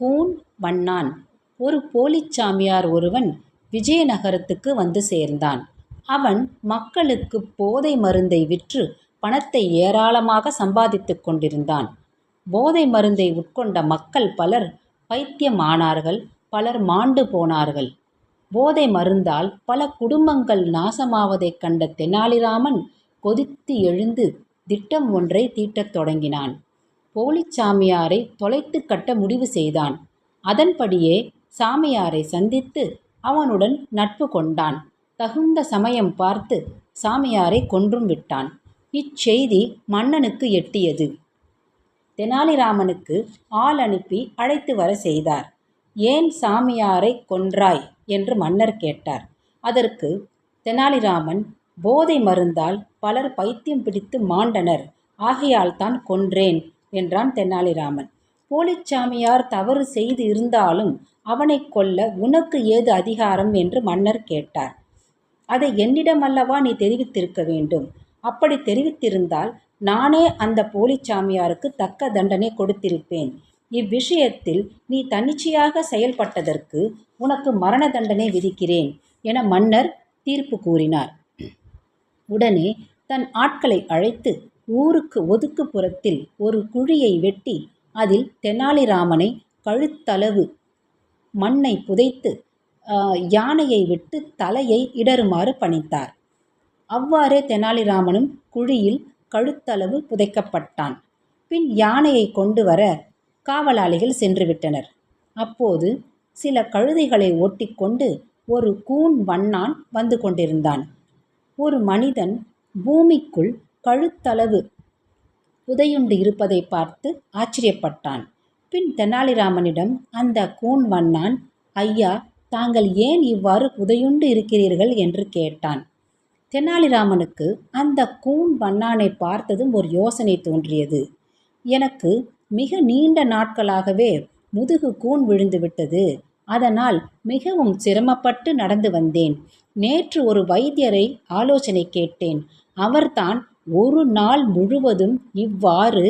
கூன் வண்ணான். ஒரு போலிச் சாமியார் ஒருவன் விஜயநகரத்துக்கு வந்து சேர்ந்தான். அவன் மக்களுக்கு போதை மருந்தை விற்று பணத்தை ஏராளமாக சம்பாதித்துக் கொண்டிருந்தான். போதை மருந்தை உட்கொண்ட மக்கள் பலர் பைத்தியமானார்கள், பலர் மாண்டு போனார்கள். போதை மருந்தால் பல குடும்பங்கள் நாசமாவதைக் கண்ட தெனாலிராமன் கொதித்து எழுந்து திட்டம் ஒன்றை தீட்டத் தொடங்கினான். போலிச் சாமியாரை தொலைத்து கட்ட முடிவு செய்தான். அதன்படியே சாமியாரை சந்தித்து அவனுடன் நட்பு கொண்டான். தகுந்த சமயம் பார்த்து சாமியாரை கொன்றும் விட்டான். இச்செய்தி மன்னனுக்கு எட்டியது. தெனாலிராமனுக்கு ஆள் அனுப்பி அழைத்து வர செய்தார். ஏன் சாமியாரை கொன்றாய் என்று மன்னர் கேட்டார். அதற்கு தெனாலிராமன், போதை மருந்தால் பலர் பைத்தியம் பிடித்து மாண்டனர், ஆகையால் தான் கொன்றேன் என்றான் தெனாலிராமன். போலிச்சாமியார் தவறு செய்து இருந்தாலும் அவனை கொல்ல உனக்கு ஏது அதிகாரம் என்று மன்னர் கேட்டார். அதை என்னிடமல்லவா நீ தெரிவித்திருக்க வேண்டும். அப்படி தெரிவித்திருந்தால் நானே அந்த போலிச்சாமியாருக்கு தக்க தண்டனை கொடுத்திருப்பேன். இவ்விஷயத்தில் நீ தன்னிச்சையாக செயல்பட்டதற்கு உனக்கு மரண தண்டனை விதிக்கிறேன் என மன்னர் தீர்ப்பு கூறினார். உடனே தன் ஆட்களை அழைத்து ஊருக்கு ஒதுக்குப்புறத்தில் ஒரு குழியை வெட்டி அதில் தெனாலிராமனை கழுத்தளவு மண்ணை புதைத்து யானையை விட்டு தலையை இடறுமாறு பணித்தார். அவ்வாறே தெனாலிராமனும் குழியில் கழுத்தளவு புதைக்கப்பட்டான். பின் யானையை கொண்டு வர காவலாளிகள் சென்றுவிட்டனர். அப்போது சில கழுதைகளை ஓட்டிக்கொண்டு ஒரு கூன் வண்ணான் வந்து கொண்டிருந்தான். ஒரு மனிதன் பூமிக்குள் கழுத்தளவு புதையுண்டு இருப்பதை பார்த்து ஆச்சரியப்பட்டான். பின் தெனாலிராமனிடம் அந்த கூன் வண்ணான், ஐயா, தாங்கள் ஏன் இவ்வாறு புதையுண்டு இருக்கிறீர்கள் என்று கேட்டான். தெனாலிராமனுக்கு அந்த கூன் வண்ணானை பார்த்ததும் ஒரு யோசனை தோன்றியது. எனக்கு மிக நீண்ட நாட்களாகவே முதுகு கூன் விழுந்து விட்டது. அதனால் மிகவும் சிரமப்பட்டு நடந்து வந்தேன். நேற்று ஒரு வைத்தியரை ஆலோசனை கேட்டேன். அவர்தான் ஒரு நாள் முழுவதும் இவ்வாறு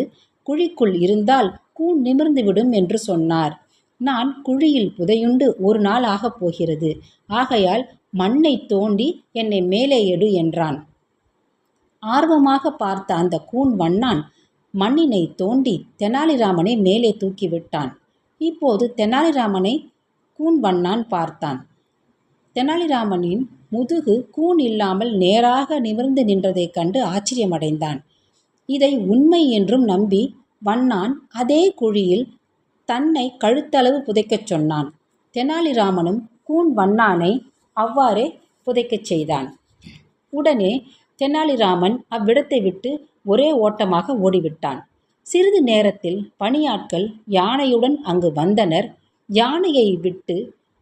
குழிக்குள் இருந்தால் கூன் நிமிர்ந்துவிடும் என்று சொன்னார். நான் குழியில் புதையுண்டு ஒரு நாள் ஆகப் போகிறது. ஆகையால் மண்ணை தோண்டி என்னை மேலே எடு என்றான். ஆர்வமாக பார்த்த அந்த கூன் வண்ணான் மண்ணினை தோண்டி தெனாலிராமனை மேலே தூக்கிவிட்டான். இப்போது தெனாலிராமனை கூன் வண்ணான் பார்த்தான். தெனாலிராமனின் முதுகு கூன் இல்லாமல் நேராக நிமிர்ந்து நின்றதைக் கண்டு ஆச்சரியமடைந்தான். இதை உண்மை என்றும் நம்பி வண்ணான் அதே குழியில் தன்னை கழுத்தளவு புதைக்கச் சொன்னான். தெனாலிராமனும் கூன் வண்ணானை அவ்வாறே புதைக்கச் செய்தான். உடனே தெனாலிராமன் அவ்விடத்தை விட்டு ஒரே ஓட்டமாக ஓடிவிட்டான். சிறிது நேரத்தில் பணியாட்கள் யானையுடன் அங்கு வந்தனர். யானையை விட்டு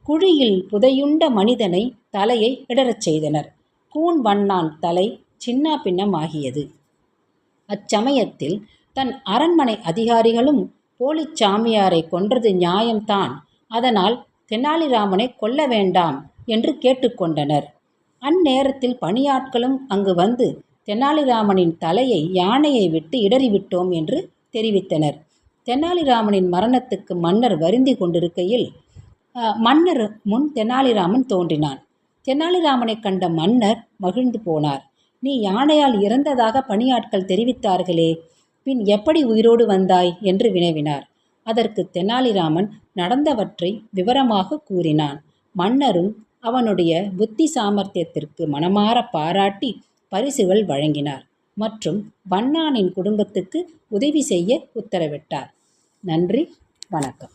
குழியில் புதையுண்ட மனிதனை தலையை இடறச் செய்தனர். கூன் வண்ணான் தலை சின்ன பின்னமாகியது. அச்சமயத்தில் தன் அரண்மனை அதிகாரிகளும் போலிச் சாமியாரை கொன்றது நியாயம்தான், அதனால் தெனாலிராமனை கொல்ல வேண்டாம் என்று கேட்டுக்கொண்டனர். அந்நேரத்தில் பணியாட்களும் அங்கு வந்து தெனாலிராமனின் தலையை யானையை விட்டு இடறிவிட்டோம் என்று தெரிவித்தனர். தெனாலிராமனின் மரணத்துக்கு மன்னர் வருந்தி கொண்டிருக்கையில் மன்னர் முன் தெனாலிராமன் தோன்றினான். தெனாலிராமனை கண்ட மன்னர் மகிழ்ந்து போனார். நீ யானையால் இறந்ததாக பணியாட்கள் தெரிவித்தார்களே, பின் எப்படி உயிரோடு வந்தாய் என்று வினவினார். அதற்கு தெனாலிராமன் நடந்தவற்றை விவரமாக கூறினான். மன்னரும் அவனுடைய புத்தி சாமர்த்தியத்திற்கு மனமாற பாராட்டி பரிசுகள் வழங்கினார் மற்றும் வண்ணானின் குடும்பத்துக்கு உதவி செய்ய உத்தரவிட்டார். நன்றி, வணக்கம்.